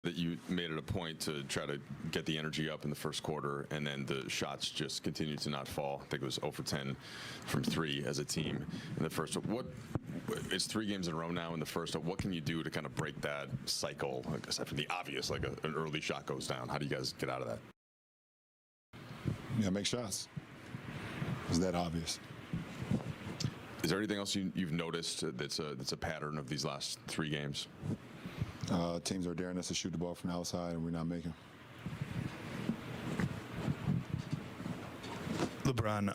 that you made it a point to try to get the energy up in the first quarter, and then the shots just continued to not fall. I think it was 0 for 10 from 3 as a team in the first. It's 3 games in a row now in the first. What can you do to kind of break that cycle? Except for the obvious, like an early shot goes down. How do you guys get out of that? Yeah, make shots. Is that obvious? Is there anything else you've noticed that's a pattern of these last 3 games? Teams are daring us to shoot the ball from the outside, and we're not making. LeBron,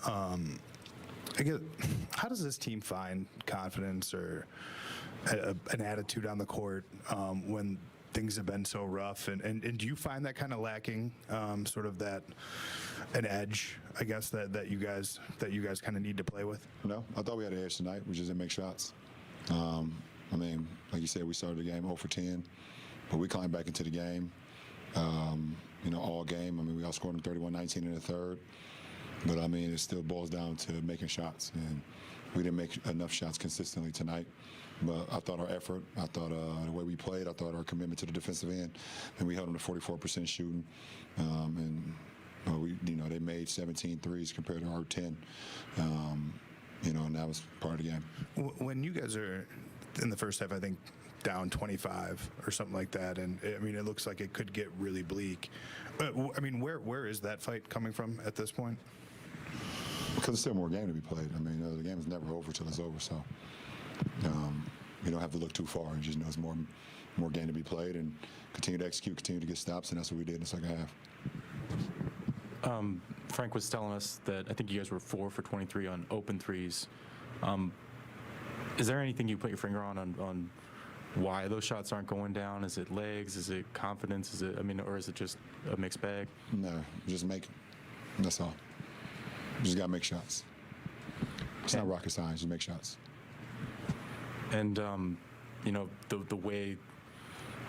I guess, how does this team find confidence or an attitude on the court when things have been so rough? And do you find that kind of lacking, sort of an edge, I guess, that you guys kind of need to play with? No, I thought we had an edge tonight. We just didn't make shots. I mean, like you said, we started the game 0 for 10, but we climbed back into the game, all game. I mean, we outscored them 31-19 in the third. But, I mean, it still boils down to making shots. And we didn't make enough shots consistently tonight. But I thought our effort, I thought the way we played, I thought our commitment to the defensive end, and we held them to 44% shooting. They made 17 threes compared to our 10. And that was part of the game. When you guys are in the first half, I think, down 25 or something like that, and I mean, it looks like it could get really bleak. I mean, where is that fight coming from at this point? Because there's still more game to be played. I mean, the game is never over till it's over, so you don't have to look too far. You just know there's more game to be played, and continue to execute, continue to get stops, and that's what we did in the second half. Frank was telling us that I think you guys were 4 for 23 on open threes. Is there anything you put your finger on why those shots aren't going down? Is it legs? Is it confidence? Or is it just a mixed bag? No, just make it. That's all. You just got to make shots. It's not rocket science. Just make shots. And, the way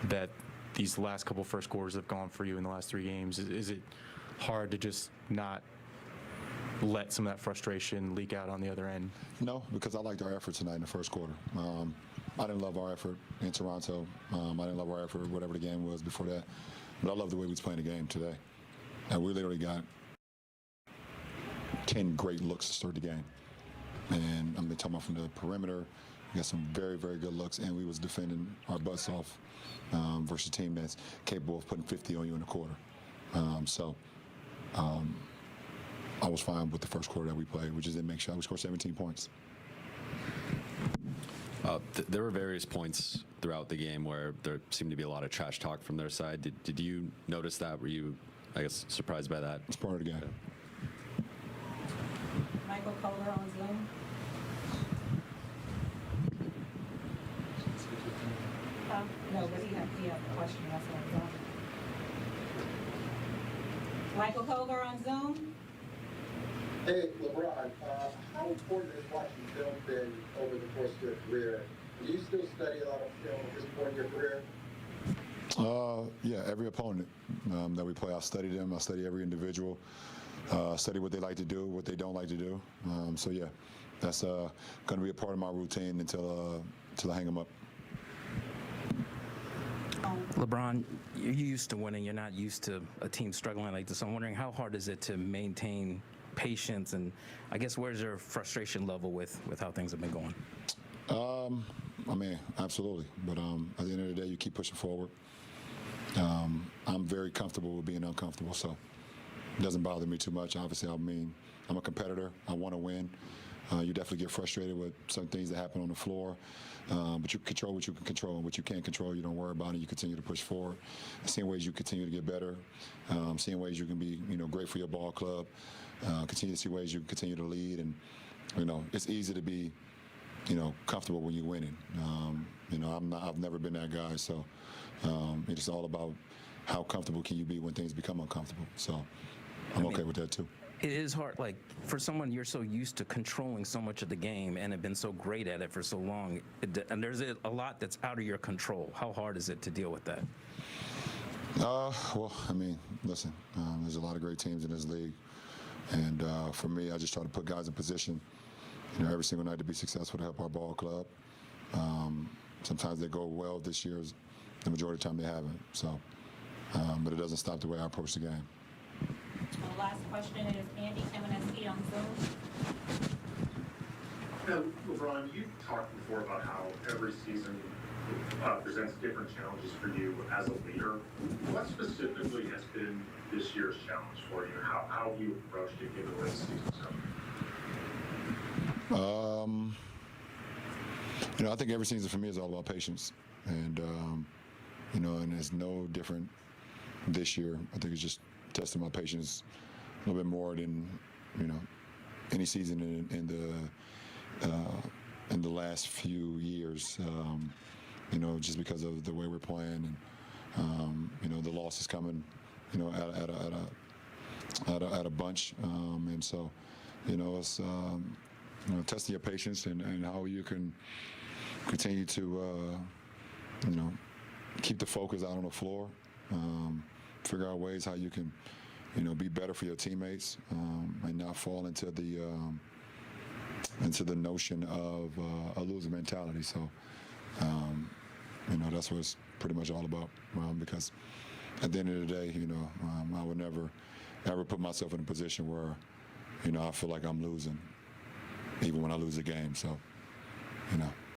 that these last couple first quarters have gone for you in the last 3 games, is it hard to just not let some of that frustration leak out on the other end? No, because I liked our effort tonight in the first quarter. I didn't love our effort in Toronto. I didn't love our effort, whatever the game was before that. But I love the way we was playing the game today. And we literally got 10 great looks to start the game. And I'm talking about from the perimeter. We got some very, very good looks, and we was defending our butts off versus a team that's capable of putting 50 on you in a quarter. I was fine with the first quarter that we played. We just didn't make shots. We scored 17 points. There were various points throughout the game where there seemed to be a lot of trash talk from their side. Did you notice that? Were you, I guess, surprised by that? It's part of the game. Michael Kohler on Zoom. No, but he had a question. That's what I thought. Michael Kohler on Zoom. Hey, LeBron, how important has watching film been over the course of your career? Do you still study a lot of film at this point in your career? Yeah, every opponent that we play, I study them. I study every individual. Study what they like to do, what they don't like to do. So yeah, that's going to be a part of my routine until I hang them up. LeBron, you're used to winning. You're not used to a team struggling like this. I'm wondering, how hard is it to maintain patience, and I guess where's your frustration level with how things have been going? I mean, absolutely. But at the end of the day, you keep pushing forward. I'm very comfortable with being uncomfortable, so it doesn't bother me too much. Obviously, I'm a competitor. I want to win. You definitely get frustrated with some things that happen on the floor, but you control what you can control, and what you can't control, you don't worry about it. You continue to push forward, seeing ways you continue to get better, seeing ways you can be, great for your ball club. Continue to see ways you can continue to lead, and it's easy to be, comfortable when you're winning. I've never been that guy, so it's all about how comfortable can you be when things become uncomfortable. So I'm okay with that too. It is hard, like, for someone you're so used to controlling so much of the game and have been so great at it for so long, and there's a lot that's out of your control. How hard is it to deal with that? Well, I mean, listen, there's a lot of great teams in this league, and for me, I just try to put guys in position, every single night to be successful, to help our ball club. Sometimes they go well. This year, the majority of the time they haven't. So but it doesn't stop the way I approach the game. The last question is Andy Kamenetsky on Zoom. Now, LeBron, you've talked before about how every season presents different challenges for you as a leader. What specifically has been this year's challenge for you? How have you approached it given the way the season's going? I think every season for me is all about patience, and and it's no different this year. I think it's just testing my patience a little bit more than any season in the last few years. Just because of the way we're playing, and the loss is coming, at a bunch, and so it's testing your patience and how you can continue to keep the focus out on the floor, figure out ways how you can be better for your teammates, and not fall into the notion of a loser mentality. So that's what it's pretty much all about, because at the end of the day, I would never ever put myself in a position where I feel like I'm losing even when I lose a game. So